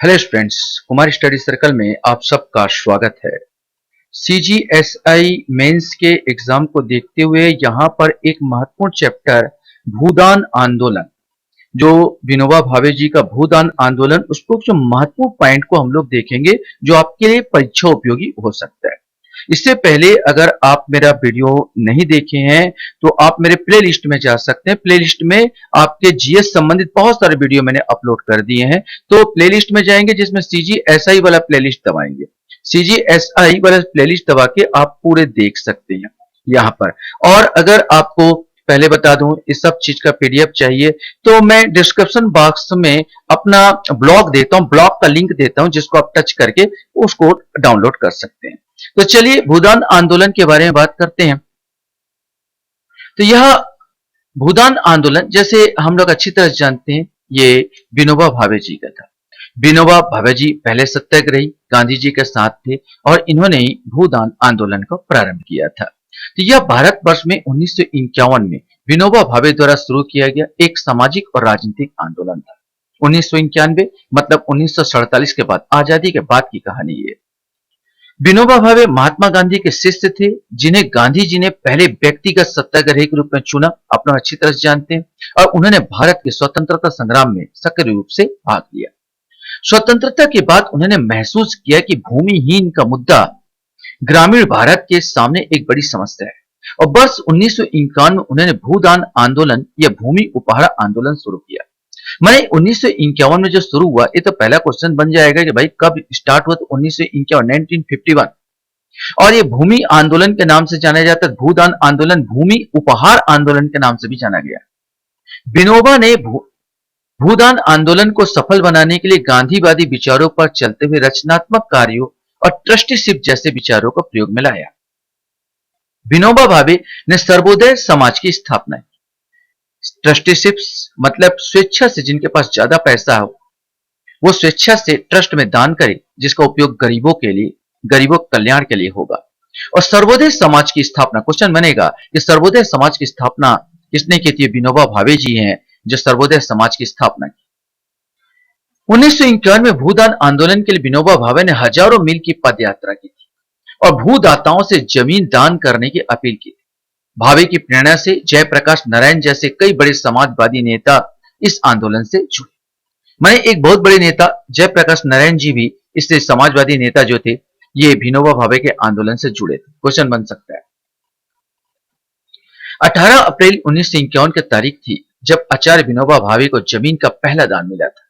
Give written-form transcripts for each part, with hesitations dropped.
Hello students, Kumar study circle में आप सबका स्वागत है। सीजीएसआई मेंस के एग्जाम को देखते हुए यहाँ पर एक महत्वपूर्ण चैप्टर भूदान आंदोलन, जो विनोबा भावे जी का भूदान आंदोलन, उसको जो महत्वपूर्ण पॉइंट को हम लोग देखेंगे जो आपके लिए परीक्षा उपयोगी हो सकता है। इससे पहले अगर आप मेरा वीडियो नहीं देखे हैं तो आप मेरे प्लेलिस्ट में जा सकते हैं। प्लेलिस्ट में आपके जीएस संबंधित बहुत सारे वीडियो मैंने अपलोड कर दिए हैं। तो प्लेलिस्ट में जाएंगे, जिसमें सीजीएसआई वाला प्लेलिस्ट दबाएंगे। सीजीएसआई वाला प्लेलिस्ट दबा के आप पूरे देख सकते हैं यहाँ पर। और अगर आपको पहले बता दूं इस सब चीज का पीडीएफ चाहिए तो मैं डिस्क्रिप्शन बॉक्स में अपना ब्लॉग देता हूं, ब्लॉग का लिंक देता हूं, जिसको आप टच करके उसको डाउनलोड कर सकते हैं। तो चलिए भूदान आंदोलन के बारे में बात करते हैं। तो यह भूदान आंदोलन, जैसे हम लोग अच्छी तरह जानते हैं, ये विनोबा भावे जी का था। विनोबा भावे जी पहले सत्याग्रही गांधी जी के साथ थे और इन्होंने भूदान आंदोलन को प्रारंभ किया था। तो यह भारतवर्ष में 1951 में विनोबा भावे द्वारा शुरू किया गया एक सामाजिक और राजनीतिक आंदोलन था। 1991 मतलब 1947 के बाद, आजादी के बाद की कहानी ये। विनोबा भावे महात्मा गांधी के शिष्य थे, जिन्हें गांधी जी ने पहले व्यक्तिगत सत्याग्रही के रूप में चुना, अपना अच्छी तरह से जानते हैं, और उन्होंने भारत के स्वतंत्रता संग्राम में सक्रिय रूप से भाग लिया। स्वतंत्रता के बाद उन्होंने महसूस किया कि भूमिहीन का मुद्दा ग्रामीण भारत के सामने एक बड़ी समस्या है, और वर्ष 1951 में उन्होंने भूदान आंदोलन या भूमि उपहार आंदोलन शुरू किया। मैंने 1951 में जो शुरू हुआ, ये तो पहला क्वेश्चन बन जाएगा कि भाई कब स्टार्ट हुआ। तो 1951 1951। और ये भूमि आंदोलन के नाम से जाना जाता है। भूदान आंदोलन भूमि उपहार आंदोलन के नाम से भी जाना गया। विनोबा ने भूदान आंदोलन को सफल बनाने के लिए गांधीवादी विचारों पर चलते हुए रचनात्मक कार्यों और ट्रस्टीशिप जैसे विचारों को प्रयोग में लाया। विनोबा भावे ने सर्वोदय समाज की स्थापना की। ट्रस्टीशिप्स मतलब स्वेच्छा से, जिनके पास ज्यादा पैसा हो वो स्वेच्छा से ट्रस्ट में दान करे, जिसका उपयोग गरीबों के लिए, गरीबों के कल्याण के लिए होगा। और सर्वोदय समाज की स्थापना, क्वेश्चन बनेगा कि सर्वोदय समाज की स्थापना किसने की थी? विनोबा भावे जी हैं जो सर्वोदय समाज की स्थापना की। 1951 में भूदान आंदोलन के लिए विनोबा भावे ने हजारों मील की पद यात्रा की थी और भूदाताओं से जमीन दान करने की अपील की। भावे की प्रेरणा से जयप्रकाश नारायण जैसे कई बड़े समाजवादी नेता इस आंदोलन से जुड़े। मैंने एक बहुत बड़े नेता जयप्रकाश नारायण जी भी, इससे समाजवादी नेता जो थे, ये विनोबा भावे के आंदोलन से जुड़े थे। क्वेश्चन बन सकता है। 18 अप्रैल 1951 की तारीख थी जब आचार्य विनोबा भावे को जमीन का पहला दान मिला था।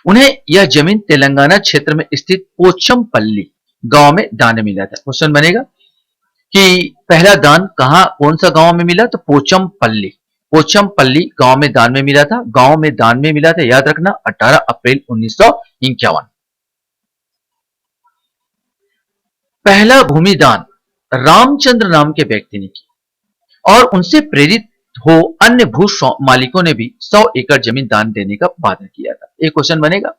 उन्हें यह जमीन तेलंगाना क्षेत्र में स्थित पोचमपल्ली गांव में दान मिला था। क्वेश्चन बनेगा कि पहला दान कहां, कौन सा गांव में मिला? तो पोचमपल्ली, पोचमपल्ली गांव में दान में मिला था। गांव में दान में मिला था, याद रखना, 18 अप्रैल 1951। पहला भूमि दान रामचंद्र नाम के व्यक्ति ने किया और उनसे प्रेरित हो अन्य भू मालिकों ने भी 100 एकड़ जमीन दान देने का वादा किया था। एक क्वेश्चन बनेगा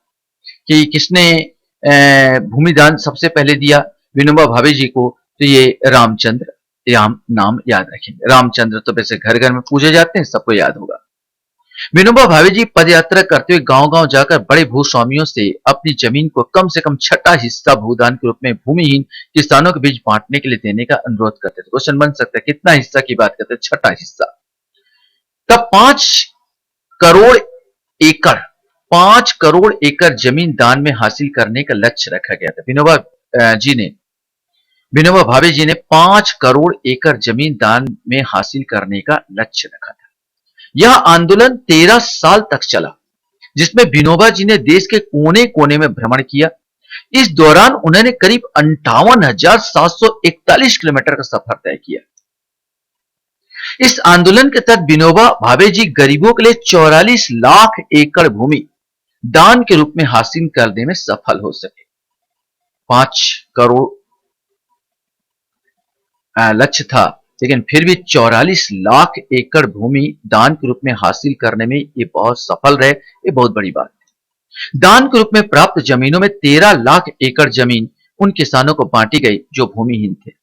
कि किसने भूमि दान सबसे पहले दिया विनोबा भावे जी को? तो ये रामचंद्र, नाम याद रखेंगे। रामचंद्र तो वैसे घर घर में पूजे जाते हैं, सबको याद होगा। विनोबा भावे जी पदयात्रा करते हुए गांव-गांव जाकर बड़े भूस्वामियों से अपनी जमीन को कम से कम छठा हिस्सा भूदान के रूप में भूमिहीन किसानों के बीच बांटने के लिए देने का अनुरोध करते थे। क्वेश्चन बन सकता है कितना हिस्सा की बात करते हैं? छठा हिस्सा। तब 5 करोड़ एकड़ 5 करोड़ एकड़ जमीन दान में हासिल करने का लक्ष्य रखा गया था। विनोबा भावे जी ने 5 करोड़ एकड़ जमीन दान में हासिल करने का लक्ष्य रखा था। यह आंदोलन 13 साल तक चला, जिसमें विनोबा जी ने देश के कोने कोने में भ्रमण किया। इस दौरान उन्होंने करीब 58,741 किलोमीटर का सफर तय किया। इस आंदोलन के तहत विनोबा भावे जी गरीबों के लिए 44 लाख एकड़ भूमि दान के रूप में हासिल करने में सफल हो सके। 5 करोड़ लक्ष्य था, लेकिन फिर भी 44 लाख एकड़ भूमि दान के रूप में हासिल करने में ये बहुत सफल रहे। ये बहुत बड़ी बात है। दान के रूप में प्राप्त जमीनों में 13 लाख एकड़ जमीन उन किसानों को बांटी गई जो भूमिहीन थे।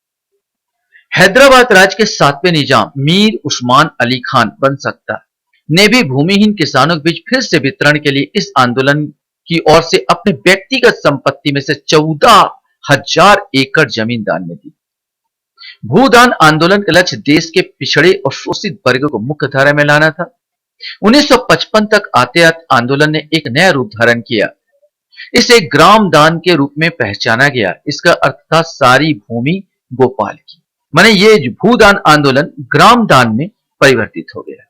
हैदराबाद राज्य के 7वें निजाम मीर उस्मान अली खान बन सकता ने भी भूमिहीन किसानों के बीच फिर से वितरण के लिए इस आंदोलन की ओर से अपने व्यक्तिगत संपत्ति में से 14,000 एकड़ जमीन दान में दी। भूदान आंदोलन का लक्ष्य देश के पिछड़े और शोषित वर्ग को मुख्य धारा में लाना था। 1955 तक आते आते आंदोलन ने एक नया रूप धारण किया। इसे ग्राम दान के रूप में पहचाना गया। इसका अर्थ था सारी भूमि गोपाल की। माने ये भूदान आंदोलन ग्राम दान में परिवर्तित हो गया।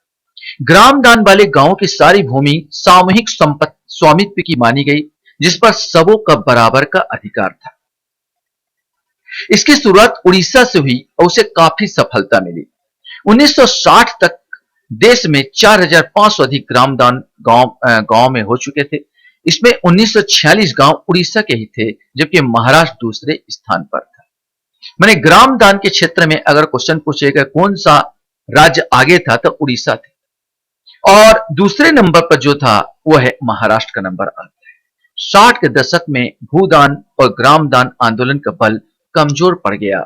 ग्राम दान वाले गांवों की सारी भूमि सामूहिक संपत्ति स्वामित्व की मानी गई, जिस पर सबों का बराबर का अधिकार था। इसकी शुरुआत उड़ीसा से हुई और उसे काफी सफलता मिली। 1960 तक देश में 4,500 अधिक ग्राम दान गांव में हो चुके थे। इसमें 1946 गांव उड़ीसा के ही थे, जबकि महाराष्ट्र दूसरे स्थान पर था। मैंने ग्राम दान के क्षेत्र में अगर क्वेश्चन पूछेगा कौन सा राज्य आगे था, तो उड़ीसा थे, और दूसरे नंबर पर जो था वो है महाराष्ट्र का नंबर आता है। 60 के दशक में भूदान और ग्राम दान आंदोलन का बल कमजोर पड़ गया।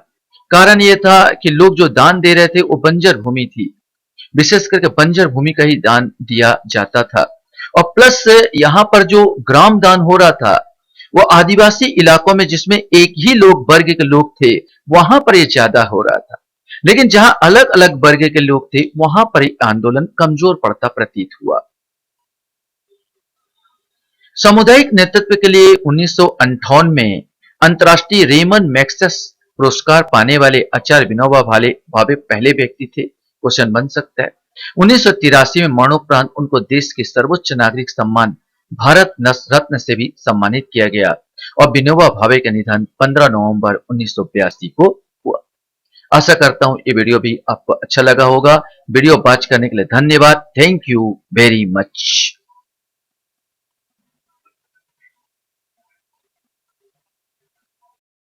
कारण यह था कि लोग जो दान दे रहे थे वो बंजर भूमि थी, विशेष करके बंजर भूमि का ही दान दिया जाता था। और प्लस यहाँ पर जो ग्राम दान हो रहा था वो आदिवासी इलाकों में, जिसमें एक ही वर्ग के लोग थे, वहां पर ये ज्यादा हो रहा था। लेकिन जहां अलग अलग वर्ग के लोग थे वहां पर आंदोलन कमजोर पड़ता प्रतीत हुआ। सामुदायिक नेतृत्व के लिए 1958 में अंतर्राष्ट्रीय रेमन मैग्सेस पुरस्कार पाने वाले आचार्य विनोबा भावे पहले व्यक्ति थे। क्वेश्चन बन सकता है। 1983 में मरणोपरांत उनको देश के सर्वोच्च नागरिक सम्मान भारत रत्न से भी सम्मानित किया गया, और विनोबा भावे का निधन 15 नवंबर 1982 को हुआ। आशा करता हूं ये वीडियो भी आपको अच्छा लगा होगा। वीडियो वॉच करने के लिए धन्यवाद। Thank you very much.